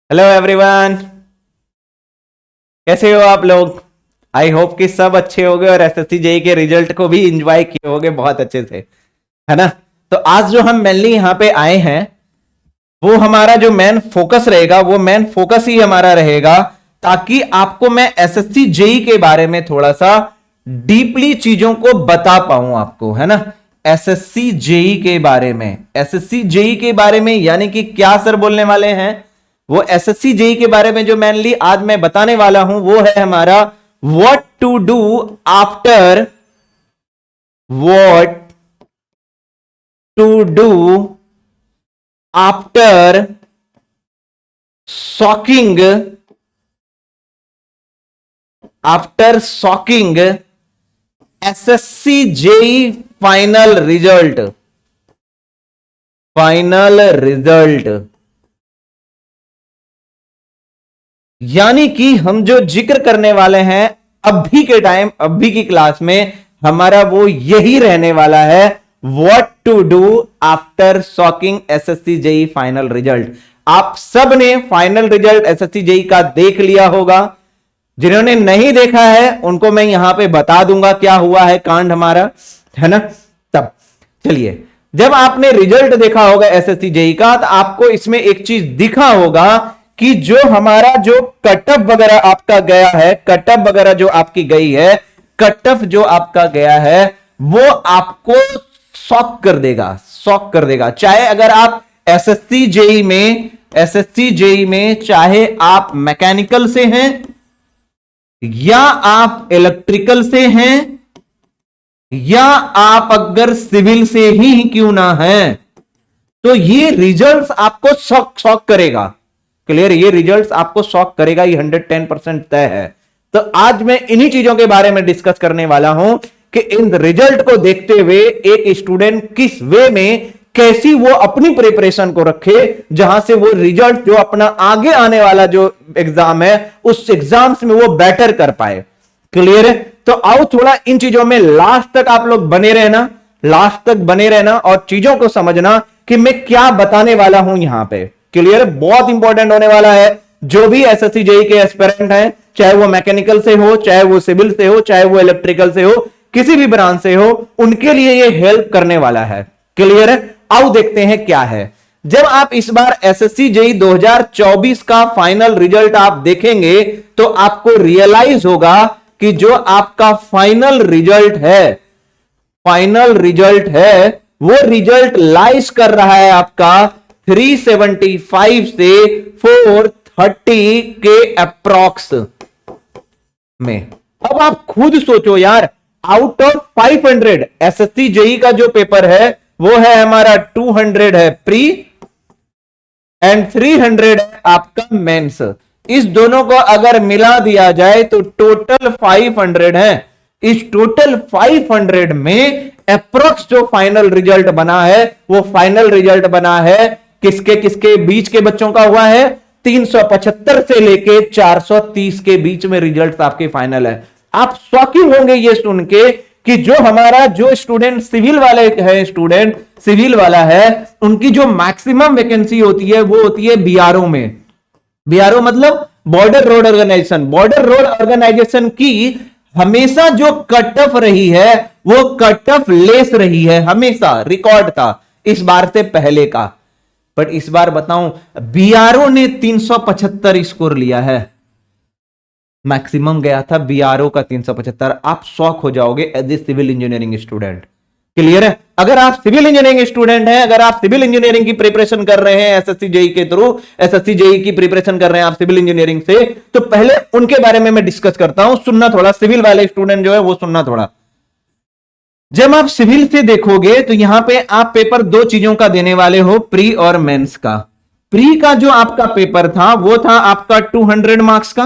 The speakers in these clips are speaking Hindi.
हेलो एवरीवन, कैसे हो आप लोग। आई होप कि सब अच्छे होंगे और एसएससी जेई के रिजल्ट को भी एंजॉय किए होंगे बहुत अच्छे से, है ना। तो आज जो हम मेनली यहाँ पे आए हैं वो हमारा जो मेन फोकस रहेगा वो मेन फोकस ही हमारा रहेगा ताकि आपको मैं एसएससी जेई के बारे में थोड़ा सा डीपली चीजों को बता पाऊं आपको, है ना। एसएससी जेई के बारे में, एसएससी जेई के बारे में यानी कि क्या सर बोलने वाले हैं, वो एसएससी जेई के बारे में जो मेनली आज मैं बताने वाला हूं वो है हमारा what to do after, what to do after shocking, after shocking SSC JE final result, final result. यानी कि हम जो जिक्र करने वाले हैं अभी के टाइम, अभी की क्लास में हमारा वो यही रहने वाला है, what to do after shocking SSC JE final result. आप सब ने फाइनल रिजल्ट एसएससी जेई का देख लिया होगा, जिन्होंने नहीं देखा है उनको मैं यहां पे बता दूंगा क्या हुआ है कांड हमारा, है ना। तब चलिए, जब आपने रिजल्ट देखा होगा एसएससी जेई का तो आपको इसमें एक चीज दिखा होगा कि जो हमारा जो कटअप वगैरह आपका गया है, कटअप वगैरह जो आपकी गई है, कटअप जो आपका गया है वो आपको शॉक कर देगा, शॉक कर देगा। चाहे अगर आप एसएससी जेई में, एसएससी जेई में चाहे आप मैकेनिकल से हैं या आप इलेक्ट्रिकल से हैं या आप अगर सिविल से ही क्यों ना हैं, तो ये रिजल्ट्स आपको शॉक करेगा। क्लियर, ये रिजल्ट्स आपको शॉक करेगा, ये 110% तय है। तो आज मैं इन्हीं चीजों के बारे में डिस्कस करने वाला हूं कि इन रिजल्ट को देखते हुए एक स्टूडेंट किस वे में, कैसी वो अपनी प्रिपरेशन को रखे, जहां से वो रिजल्ट जो अपना आगे आने वाला जो एग्जाम है उस एग्जाम्स में वो बेटर कर पाए। क्लियर है। तो आओ थोड़ा इन चीजों में लास्ट तक आप लोग बने रहना, लास्ट तक बने रहना और चीजों को समझना कि मैं क्या बताने वाला हूं यहां पे। क्लियर, बहुत इंपॉर्टेंट होने वाला है। जो भी एसएससी जेई के एस्पिरेंट हैं, चाहे वो मैकेनिकल से हो, चाहे वो सिविल से हो, चाहे वो इलेक्ट्रिकल से हो, किसी भी ब्रांच से हो, उनके लिए ये हेल्प करने वाला है। क्लियर है। आओ देखते हैं क्या है। जब आप इस बार एसएससी जेई 2024 का फाइनल रिजल्ट आप देखेंगे तो आपको रियलाइज होगा कि जो आपका फाइनल रिजल्ट है, फाइनल रिजल्ट है, वो रिजल्ट लाइज कर रहा है आपका 375 से 430 के अप्रॉक्स में। अब आप खुद सोचो यार, आउट ऑफ 500 एसएससी जेई का जो पेपर है वो है हमारा 200 है प्री एंड 300 है आपका मेंस। इस दोनों को अगर मिला दिया जाए तो टोटल 500 है। इस टोटल 500 में अप्रोक्स जो फाइनल रिजल्ट बना है वो फाइनल रिजल्ट बना है किसके किसके बीच के बच्चों का हुआ है, 375 से लेके 430 के बीच में रिजल्ट आपके फाइनल है। आप शॉकिंग होंगे ये सुन के कि जो हमारा जो स्टूडेंट सिविल वाले है, स्टूडेंट सिविल वाला है, उनकी जो मैक्सिमम वैकेंसी होती है वो होती है बीआरओ में। बीआरओ मतलब border road organisation. Border road organisation की हमेशा जो कट ऑफ रही है वो कट ऑफ लेस रही है, हमेशा रिकॉर्ड था इस बार से पहले का। बट इस बार बताऊं, बीआरओ ने 375 स्कोर लिया है, मैक्सिमम गया था बीआरओ का 375। आप शॉक हो जाओगे as a civil engineering student. Clear है। अगर आप सिविल इंजीनियरिंग स्टूडेंट हैं, अगर आप सिविल इंजीनियरिंग की प्रिपरेशन कर रहे हैं एसएससी जेई के थ्रू, एसएससी जेई की प्रिपरेशन कर रहे हैं आप सिविल इंजीनियरिंग से, तो पहले उनके बारे में मैं डिस्कस करता हूं। सुनना थोड़ा, सिविल वाले स्टूडेंट जो है वो सुनना थोड़ा। जब आप सिविल से देखोगे तो यहां पे आप पेपर दो चीजों का देने वाले हो, प्री और मेंस का। प्री का जो आपका पेपर था वो था आपका 200 मार्क्स का।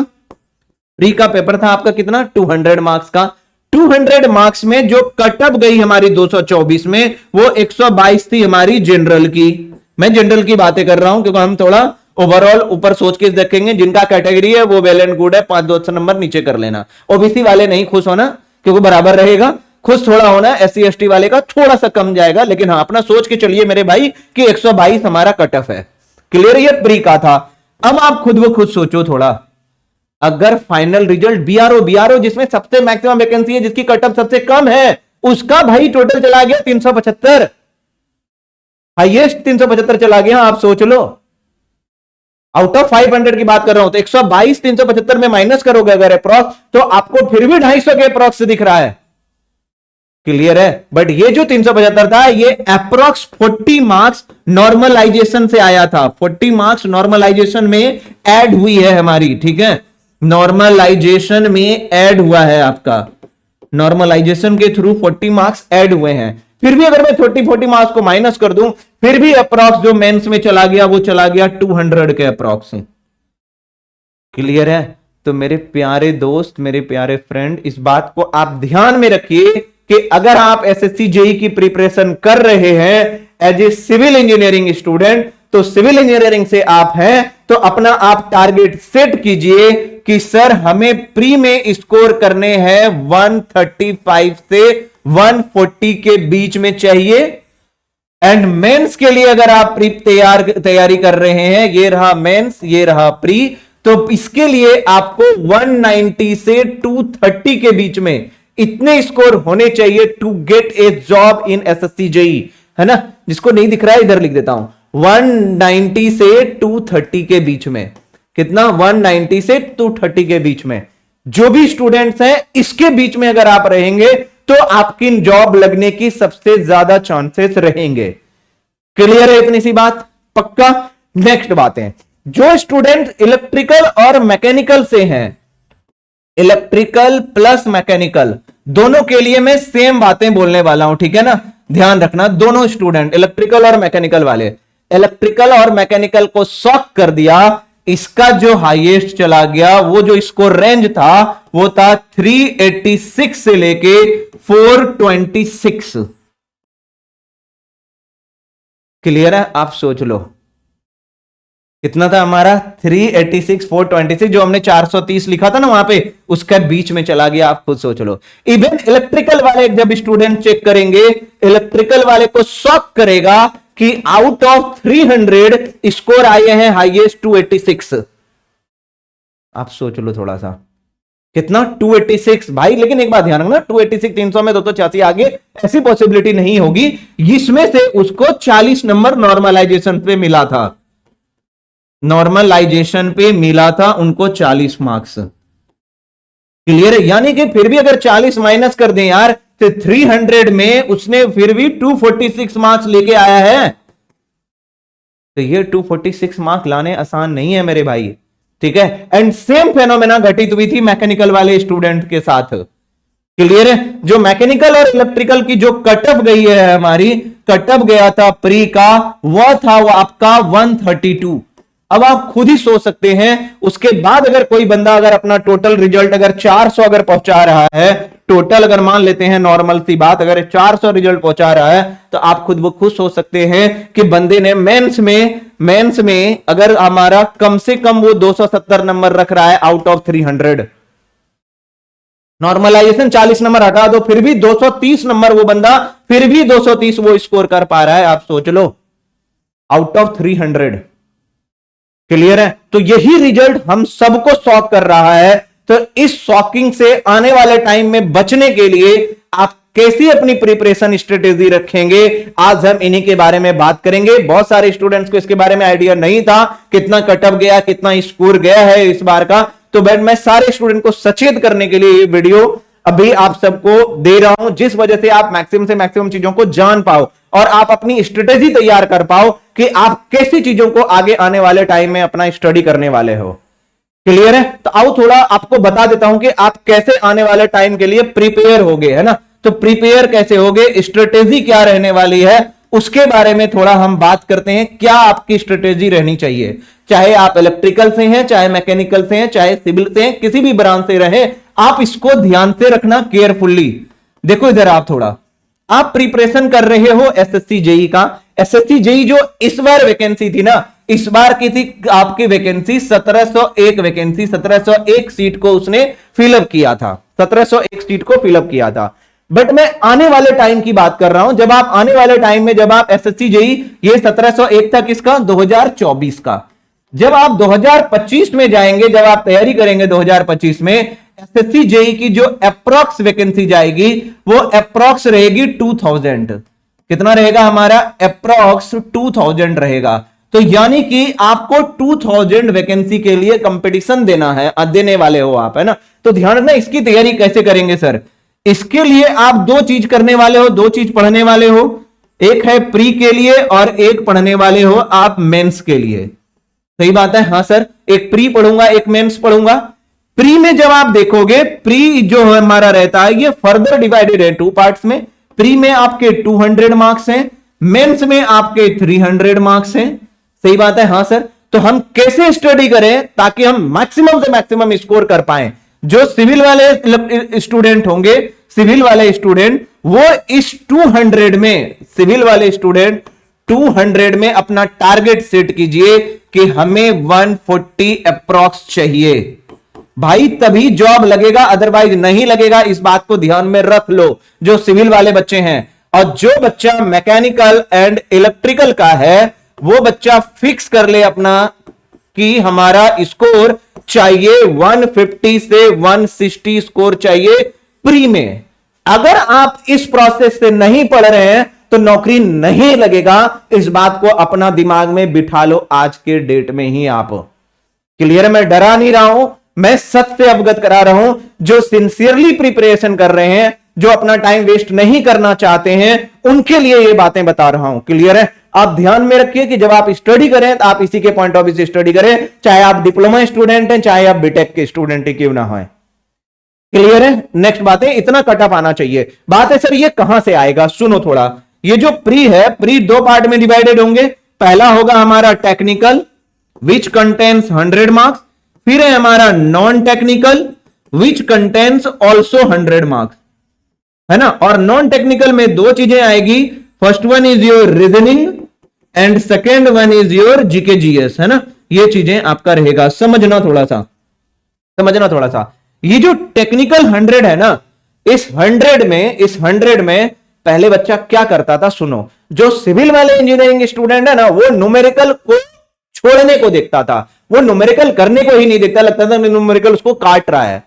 प्री का पेपर था आपका कितना, 200 मार्क्स का। 200 मार्क्स में जो कटअप गई हमारी 224 में वो 122 थी हमारी जनरल की। मैं जनरल की बातें कर रहा हूं क्योंकि हम थोड़ा ओवरऑल ऊपर सोच के देखेंगे। जिनका कैटेगरी है वो वेल एंड गुड है, 5-2 नंबर नीचे कर लेना। ओबीसी वाले नहीं खुश होना क्योंकि बराबर रहेगा, खुश थोड़ा होना। एससी एसटी वाले का थोड़ा सा कम जाएगा, लेकिन हाँ अपना सोच के चलिए मेरे भाई कि 122 हमारा कट ऑफ है। क्लियर, ये प्री का था। अब आप खुद ब खुद सोचो थोड़ा, अगर फाइनल रिजल्ट बीआरओ जिसमें सबसे मैक्सिमम वैकेंसी है, जिसकी कटअप सबसे कम है, उसका भाई टोटल चला गया 375, हाईएस्ट 375 चला गया। आप सोच लो, आउट ऑफ 500 की बात कर रहा हूं, तो 122 375 में माइनस करोगे अगर अप्रॉक्स, तो आपको फिर भी 250 के अप्रॉक्स से दिख रहा है। क्लियर है? बट ये जो 375 था, ये अप्रॉक्स 40 मार्क्स नॉर्मलाइजेशन से आया था। 40 मार्क्स नॉर्मलाइजेशन में ऐड हुई है हमारी, ठीक है, नॉर्मलाइजेशन में ऐड हुआ है आपका, नॉर्मलाइजेशन के थ्रू 40 मार्क्स ऐड हुए हैं। फिर भी अगर मैं 40 मार्क्स को माइनस कर दूं, फिर भी अप्रॉक्स जो मेंस में चला गया वो चला गया 200 के अप्रॉक्स। क्लियर है? तो मेरे प्यारे दोस्त, मेरे प्यारे फ्रेंड, इस बात को आप ध्यान में रखिए कि अगर आप एसएससी जेई की प्रिपरेशन कर रहे हैं as a civil engineering student, तो सिविल इंजीनियरिंग से आप हैं, तो अपना आप टारगेट सेट कीजिए कि सर हमें प्री में स्कोर करने हैं 135 से 140 के बीच में चाहिए। एंड मेंस के लिए अगर आप प्री तैयारी कर रहे हैं, ये रहा मेंस, ये रहा प्री, तो इसके लिए आपको 190 से 230 के बीच में इतने स्कोर होने चाहिए to get a job in SSC JE, है ना? जिसको नहीं दिख रहा है इधर लिख देता हूं, 190 से 230 के बीच में। कितना? 190 से 230 के बीच में। जो भी स्टूडेंट्स हैं इसके बीच में अगर आप रहेंगे तो आपकी जॉब लगने की सबसे ज्यादा चांसेस रहेंगे। क्लियर है इतनी सी बात? पक्का? नेक्स्ट बातें, जो स्टूडेंट इलेक्ट्रिकल और मैकेनिकल से हैं, इलेक्ट्रिकल प्लस मैकेनिकल दोनों के लिए मैं सेम बातें बोलने वाला हूं, ठीक है ना? ध्यान रखना, दोनों स्टूडेंट इलेक्ट्रिकल और मैकेनिकल वाले, इलेक्ट्रिकल और मैकेनिकल को सॉक कर दिया, इसका जो हाईएस्ट चला गया, वो जो स्कोर रेंज था वो था 386 से लेके 426। क्लियर है? आप सोच लो कितना था हमारा, 386 426, जो हमने 430 लिखा था ना वहां पे, उसका बीच में चला गया। आप खुद सोच लो। इवन इलेक्ट्रिकल वाले जब स्टूडेंट चेक करेंगे, इलेक्ट्रिकल वाले को शॉक करेगा कि आउट ऑफ 300 स्कोर आए हैं हाईएस्ट 286। आप सोच लो थोड़ा सा, कितना? 286 भाई। लेकिन एक बात ध्यान रखना, 286 300 में 286 आगे ऐसी पॉसिबिलिटी नहीं होगी। इसमें से उसको 40 नंबर नॉर्मलाइजेशन पे मिला था, नॉर्मलाइजेशन पे मिला था उनको 40 मार्क्स। क्लियर है? यानी कि फिर भी अगर 40 माइनस कर दें यार, तो 300 में उसने फिर भी 246 मार्क्स लेके आया है। तो ये 246 मार्क्स लाने आसान नहीं है मेरे भाई, ठीक है? एंड सेम फेनोमेना घटित हुई थी मैकेनिकल वाले स्टूडेंट के साथ। क्लियर है? जो मैकेनिकल और इलेक्ट्रिकल की जो कटअप गई है हमारी, कटअप गया था प्री का, वो था वो आपका 132। अब आप खुद ही सोच सकते हैं, उसके बाद अगर कोई बंदा अगर अपना टोटल रिजल्ट अगर 400 अगर पहुंचा रहा है, टोटल अगर मान लेते हैं नॉर्मल सी बात, अगर 400 रिजल्ट पहुंचा रहा है, तो आप खुद वो खुद सोच सकते हैं कि बंदे ने मेंस में अगर हमारा कम से कम वो 270 नंबर रख रहा है आउट ऑफ 300, नॉर्मलाइजेशन 40 नंबर हटा दो, फिर भी 230 नंबर वो बंदा, फिर भी 230 वो स्कोर कर पा रहा है। आप सोच लो, आउट ऑफ 300। क्लियर है? तो यही रिजल्ट हम सबको शॉक कर रहा है। तो इस शॉकिंग से आने वाले टाइम में बचने के लिए आप कैसी अपनी प्रिपरेशन स्ट्रेटेजी रखेंगे, आज हम इन्हीं के बारे में बात करेंगे। बहुत सारे स्टूडेंट्स को इसके बारे में आइडिया नहीं था, कितना कटअप गया, कितना स्कोर गया है इस बार का। तो मैं सारे स्टूडेंट को सचेत करने के लिए ये वीडियो अभी आप सबको दे रहा हूं, जिस वजह से आप मैक्सिमम से मैक्सिमम चीजों को जान पाओ और आप अपनी स्ट्रेटेजी तैयार कर पाओ कि आप कैसी चीजों को आगे आने वाले टाइम में अपना स्टडी करने वाले हो। क्लियर है? तो आओ थोड़ा आपको बता देता हूं कि आप कैसे आने वाले टाइम के लिए प्रिपेयर होगे, है ना? तो प्रिपेयर कैसे होगे, स्ट्रेटेजी क्या रहने वाली है, उसके बारे में थोड़ा हम बात करते हैं। क्या आपकी स्ट्रेटेजी रहनी चाहिए, चाहे आप इलेक्ट्रिकल से हैं, चाहे मैकेनिकल से हैं, चाहे सिविल से हैं, किसी भी ब्रांच से रहे, आप इसको ध्यान से रखना केयरफुल्ली। देखो इधर, आप थोड़ा आप प्रिपरेशन कर रहे हो एसएससी जेई का। एसएससी जेई जो इस बार वैकेंसी थी ना, इस बार की थी आपकी वैकेंसी 1701 वैकेंसी, 1701 सीट को उसने फिलअप किया था, 1701 सीट को फिलअप किया था। बट मैं आने वाले टाइम की बात कर रहा हूं, जब आप आने वाले टाइम में जब आप एसएससी जेई, ये 1701 था किसका, 2024 का। जब आप 2025 में जाएंगे, जब आप तैयारी करेंगे 2025 में, एसएससी जेई की जो अप्रॉक्स वैकेंसी जाएगी वो अप्रॉक्स रहेगी 2000। कितना रहेगा हमारा? अप्रॉक्स 2000 रहेगा। तो यानी कि आपको 2000 वैकेंसी के लिए कंपटीशन देना है, देने वाले हो आप, है ना। तो ध्यान रखना, इसकी तैयारी कैसे करेंगे सर? इसके लिए आप दो चीज करने वाले हो, दो चीज पढ़ने वाले हो। एक है प्री के लिए और एक पढ़ने वाले हो आप मेंस के लिए। सही बात है? हाँ सर, एक प्री पढ़ूंगा, एक मेंस पढ़ूंगा। प्री में जब आप देखोगे, प्री जो हमारा रहता है ये फर्दर डिवाइडेड है 2 पार्ट्स में। प्री में आपके 200 मार्क्स हैं, मेंस में आपके 300 मार्क्स हैं। सही बात है? हाँ सर। तो हम कैसे स्टडी करें ताकि हम मैक्सिमम से मैक्सिमम स्कोर कर पाए? जो सिविल वाले स्टूडेंट होंगे, सिविल वाले स्टूडेंट, वो इस 200 में, सिविल वाले स्टूडेंट 200 में अपना टारगेट सेट कीजिए कि हमें 140 अप्रॉक्स चाहिए भाई, तभी जॉब लगेगा, अदरवाइज नहीं लगेगा। इस बात को ध्यान में रख लो जो सिविल वाले बच्चे हैं। और जो बच्चा मैकेनिकल एंड इलेक्ट्रिकल का है वो बच्चा फिक्स कर ले अपना कि हमारा स्कोर चाहिए 150 से 160 स्कोर चाहिए प्री में। अगर आप इस प्रोसेस से नहीं पढ़ रहे हैं तो नौकरी नहीं लगेगा। इस बात को अपना दिमाग में बिठा लो आज के डेट में ही आप। क्लियर है? मैं डरा नहीं रहा हूं, मैं सच से अवगत करा रहा हूं। जो सिंसियरली प्रिपरेशन कर रहे हैं, जो अपना टाइम वेस्ट नहीं करना चाहते हैं, उनके लिए ये बातें बता रहा हूं। क्लियर है? आप ध्यान में रखिए कि जब आप स्टडी करें तो आप इसी के पॉइंट ऑफ व्यू से स्टडी करें, चाहे आप डिप्लोमा स्टूडेंट हैं, चाहे आप बीटेक के स्टूडेंट क्यों ना हो। क्लियर है? नेक्स्ट बात है, इतना कटअप आना चाहिए। बात है सर ये कहां से आएगा? सुनो थोड़ा, ये जो प्री है, प्री 2 पार्ट में डिवाइडेड होंगे। पहला होगा हमारा टेक्निकल विच कंटेन्स 100 मार्क्स, फिर है हमारा non technical which contains also 100 marks, है ना। और नॉन टेक्निकल में दो चीजें आएगी, first one is your reasoning and second one is your GK GS, है ना। ये चीजें आपका रहेगा, समझना थोड़ा सा, समझना थोड़ा सा। ये जो टेक्निकल 100 है ना, इस 100 में पहले बच्चा क्या करता था? सुनो, जो सिविल वाले इंजीनियरिंग स्टूडेंट है ना, वो न्यूमेरिकल को छोड़ने को देखता था, वो न्यूमेरिकल करने को ही नहीं देखता, लगता था न्यूमेरिकल उसको काट रहा है।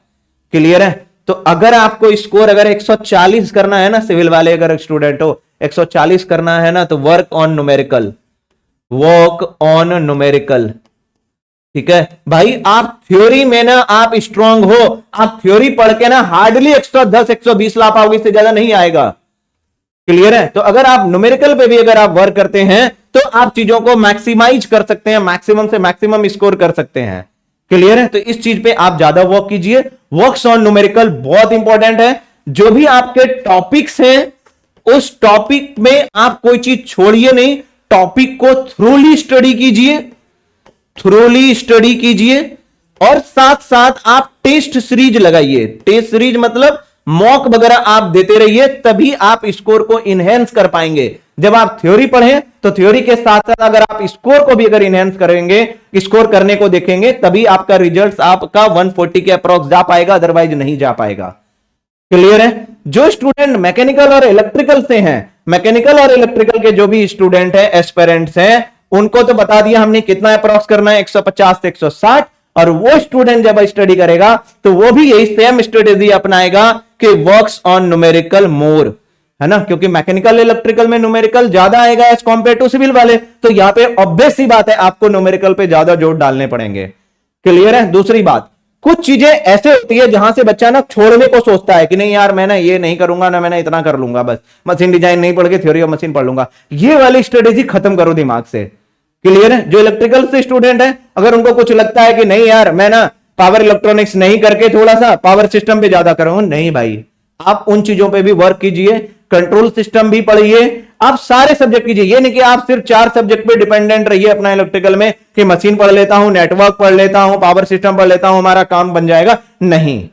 क्लियर है? तो अगर आपको स्कोर अगर 140 करना है ना, सिविल वाले अगर स्टूडेंट हो 140 करना है ना, तो work on numerical, work on numerical. ठीक है भाई, आप थ्योरी में ना आप स्ट्रांग हो, आप थ्योरी पढ़ के ना हार्डली 110 120 ला पाओगे, इससे ज्यादा नहीं आएगा। क्लियर है? तो अगर आप न्यूमेरिकल पे भी अगर आप वर्क करते हैं तो आप चीजों को मैक्सिमाइज कर सकते हैं, मैक्सिमम से मैक्सिमम स्कोर कर सकते हैं। क्लियर है? तो इस चीज पे आप ज्यादा वर्क कीजिए। वर्क्स ऑन न्यूमेरिकल बहुत इंपॉर्टेंट है। जो भी आपके टॉपिक्स हैं उस टॉपिक में आप कोई चीज छोड़िए नहीं, टॉपिक को थ्रूली स्टडी कीजिए, थ्रूली स्टडी कीजिए। और साथ साथ आप टेस्ट सीरीज लगाइए। टेस्ट सीरीज मतलब मॉक वगैरह आप देते रहिए, तभी आप स्कोर को इनहेंस कर पाएंगे। जब आप थ्योरी पढ़ें तो थ्योरी के साथ साथ अगर आप स्कोर को भी अगर इनहेंस करेंगे, स्कोर करने को देखेंगे, तभी आपका रिजल्ट आपका 140 के अप्रॉक्स जा पाएगा, अदरवाइज नहीं जा पाएगा। क्लियर है? जो स्टूडेंट मैकेनिकल और इलेक्ट्रिकल से हैं, मैकेनिकल और इलेक्ट्रिकल के जो भी स्टूडेंट हैं, एस्पिरेंट्स हैं, उनको तो बता दिया हमने कितना अप्रॉक्स करना है, 150 से 160। और वो स्टूडेंट जब स्टडी करेगा तो वो भी यही सेम स्ट्रेटेजी अपनाएगा कि वर्क्स ऑन न्यूमेरिकल मोर, है ना, क्योंकि मैकेनिकल इलेक्ट्रिकल में न्यूमेरिकल ज्यादा आएगा एज कंपेयर टू सिविल वाले। तो यहां पे ऑब्वियस सी बात है आपको न्यूमेरिकल पे ज्यादा जोर डालने पड़ेंगे। क्लियर है? दूसरी बात, कुछ चीजें ऐसे होती है जहां से बच्चा ना छोड़ने को सोचता है कि नहीं यार मैं ना ये नहीं करूंगा, ना मैं ना इतना कर लूंगा, बस मशीन डिजाइन नहीं पढ़ के थ्योरी ऑफ मशीन पढ़ लूंगा। ये वाली स्ट्रेटेजी खत्म करो दिमाग से। क्लियर है? जो इलेक्ट्रिकल से स्टूडेंट है, अगर उनको कुछ लगता है कि नहीं यार मैं ना पावर इलेक्ट्रॉनिक्स नहीं करके थोड़ा सा पावर सिस्टम पे ज्यादा करूंगा, नहीं भाई, आप उन चीजों पे भी वर्क कीजिए, कंट्रोल सिस्टम भी पढ़िए, आप सारे सब्जेक्ट कीजिए। ये नहीं कि आप सिर्फ 4 सब्जेक्ट पे डिपेंडेंट रहिए अपना इलेक्ट्रिकल में कि मशीन पढ़ लेता हूं, नेटवर्क पढ़ लेता हूं, पावर सिस्टम पढ़ लेता हूं, हमारा काम बन जाएगा। नहीं,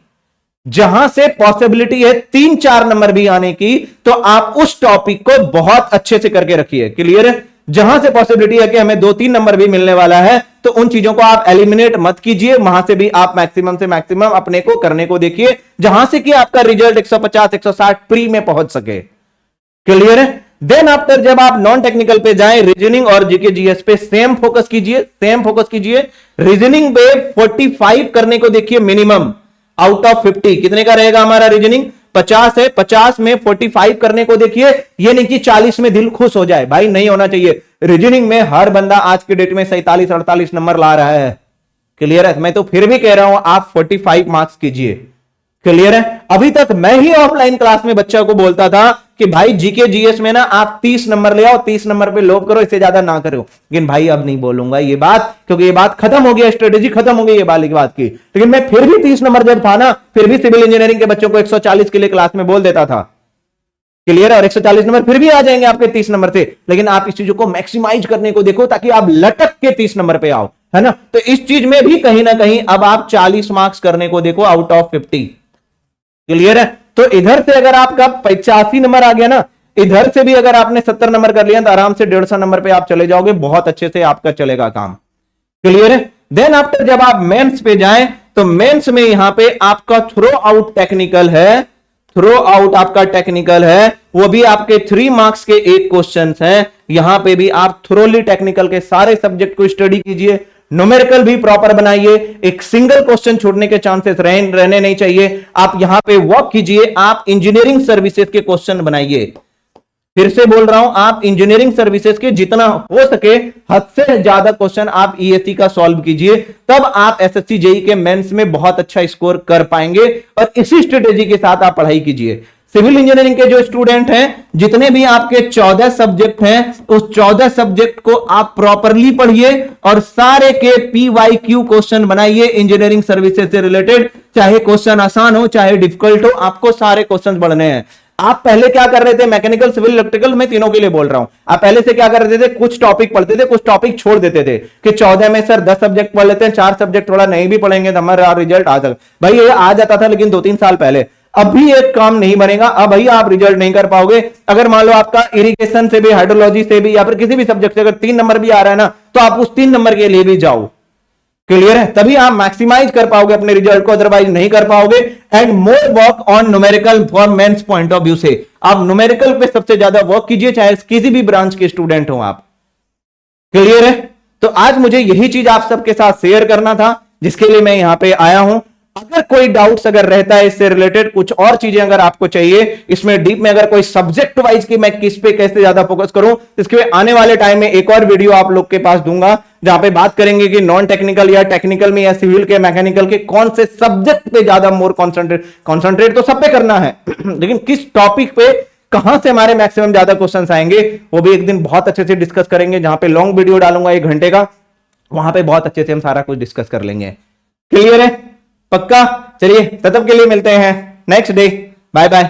जहां से पॉसिबिलिटी है 3-4 नंबर भी आने की, तो आप उस टॉपिक को बहुत अच्छे से करके रखिए। क्लियर है? जहां से पॉसिबिलिटी है कि हमें 2-3 नंबर भी मिलने वाला है, तो उन चीजों को आप एलिमिनेट मत कीजिए, वहां से भी आप मैक्सिमम से मैक्सिमम अपने को करने को देखिए, जहां से कि आपका रिजल्ट 150 160 प्री में पहुंच सके। क्लियर है? देन आफ्टर जब आप नॉन टेक्निकल पे जाएं, रीजनिंग और जीके जीएस पे सेम फोकस कीजिए। रीजनिंग पे 45 करने को देखिए मिनिमम आउट ऑफ 50। कितने का रहेगा हमारा रीजनिंग? 50 है, 50 में 45 करने को देखिए। ये नहीं कि 40 में दिल खुश हो जाए, भाई नहीं होना चाहिए। रीजनिंग में हर बंदा आज के डेट में 47-48 नंबर ला रहा है। क्लियर है? मैं तो फिर भी कह रहा हूं आप 45 मार्क्स कीजिए। क्लियर है? अभी तक मैं ही ऑफलाइन क्लास में बच्चा को बोलता था कि भाई जीके जीएस में ना आप 30 नंबर ले आओ, 30 नंबर पे लोग करो, इससे ज्यादा ना करो। लेकिन भाई अब नहीं बोलूंगा ये बात, क्योंकि ये बात खत्म हो गया, स्ट्रेटेजी खत्म हो गई ये वाली बात की। लेकिन मैं फिर भी 30 नंबर जब था ना, फिर भी सिविल इंजीनियरिंग के बच्चों को 140 के लिए क्लास में बोल देता था। क्लियर है? और 140 नंबर फिर भी आ जाएंगे आपके 30 नंबर से। लेकिन आप इस चीजों को मैक्सिमाइज करने को देखो ताकि आप लटक के 30 नंबर पे आओ, है ना? तो इस चीज में भी कहीं ना कहीं अब आप 40 मार्क्स करने को देखो आउट ऑफ 50। क्लियर है? तो इधर से अगर आपका 85 नंबर आ गया ना, इधर से भी अगर आपने 70 नंबर कर लिया तो आराम से 150 नंबर पे आप चले जाओगे, बहुत अच्छे से आपका चलेगा काम। क्लियर है? देन आफ्टर जब आप मेंस पे जाएं तो मेंस में यहां पे आपका थ्रो आउट टेक्निकल है, थ्रो आउट आपका टेक्निकल है, वो भी आपके 3 मार्क्स के एक क्वेश्चन है। यहां पे भी आप थ्रोली टेक्निकल के सारे सब्जेक्ट को स्टडी कीजिए, न्यूमेरिकल भी प्रॉपर बनाइए, एक सिंगल क्वेश्चन छोड़ने के चांसेस रहने नहीं चाहिए। आप यहां पे वर्क कीजिए, आप इंजीनियरिंग सर्विसेज के क्वेश्चन बनाइए। फिर से बोल रहा हूं, आप इंजीनियरिंग सर्विसेज के जितना हो सके हद से ज्यादा क्वेश्चन आप ईएससी का सॉल्व कीजिए, तब आप एसएससी जेई के मेंस में बहुत अच्छा स्कोर कर पाएंगे। और इसी स्ट्रेटेजी के साथ आप पढ़ाई कीजिए। सिविल इंजीनियरिंग के जो स्टूडेंट हैं, जितने भी आपके 14 सब्जेक्ट हैं, उस 14 सब्जेक्ट को आप प्रॉपरली पढ़िए और सारे के पीवाईक्यू क्वेश्चन बनाइए इंजीनियरिंग सर्विसेज से रिलेटेड। चाहे क्वेश्चन आसान हो चाहे डिफिकल्ट हो, आपको सारे क्वेश्चन पढ़ने हैं। आप पहले क्या कर रहे थे? मैकेनिकल, सिविल, इलेक्ट्रिकल, मैं तीनों के लिए बोल रहा हूं। आप पहले से क्या कर रहे थे? कुछ टॉपिक पढ़ते थे, कुछ टॉपिक छोड़ देते थे कि 14 में सर 10 सब्जेक्ट पढ़ लेते हैं, 4 सब्जेक्ट थोड़ा नहीं भी पढ़ेंगे तो हमारा रिजल्ट आ जाएगा। भाई ये आ जाता था लेकिन 2-3 साल पहले। अभी एक काम नहीं बनेगा, अब भाई आप रिजल्ट नहीं कर पाओगे। अगर मान लो आपका इरिगेशन से भी, हाइड्रोलॉजी से भी या फिर किसी भी सब्जेक्ट से अगर 3 नंबर भी आ रहा है ना, तो आप उस 3 नंबर के लिए भी जाओ। क्लियर है? तभी आप मैक्सिमाइज कर पाओगे अपने रिजल्ट को, अदरवाइज नहीं कर पाओगे। And more work on numerical for mains point of view से आप न्यूमेरिकल पे सबसे ज्यादा वर्क कीजिए, चाहे किसी भी ब्रांच के स्टूडेंट हो आप। क्लियर है? तो आज मुझे यही चीज आप सबके साथ शेयर करना था, जिसके लिए मैं यहां पे आया हूं। अगर कोई डाउट्स अगर रहता है इससे रिलेटेड, कुछ और चीजें अगर आपको चाहिए इसमें डीप में, अगर कोई सब्जेक्ट वाइज की मैं किस पे कैसे ज्यादा फोकस करूं, इसके आने वाले टाइम में एक और वीडियो आप लोग के पास दूंगा, जहां पे बात करेंगे कि नॉन टेक्निकल या टेक्निकल में या सिविल के, मैकेनिकल के कौन से सब्जेक्ट पे ज्यादा मोर कॉन्सेंट्रेट तो सब पे करना है लेकिन किस टॉपिक पे कहां से हमारे मैक्सिमम ज्यादा क्वेश्चंस आएंगे, वो भी एक दिन बहुत अच्छे से डिस्कस करेंगे। जहां पे लॉन्ग वीडियो डालूंगा 1 घंटे का, वहां पे बहुत अच्छे से हम सारा कुछ डिस्कस कर लेंगे। क्लियर है? पक्का? चलिए तब तक के लिए मिलते हैं नेक्स्ट डे। Bye bye.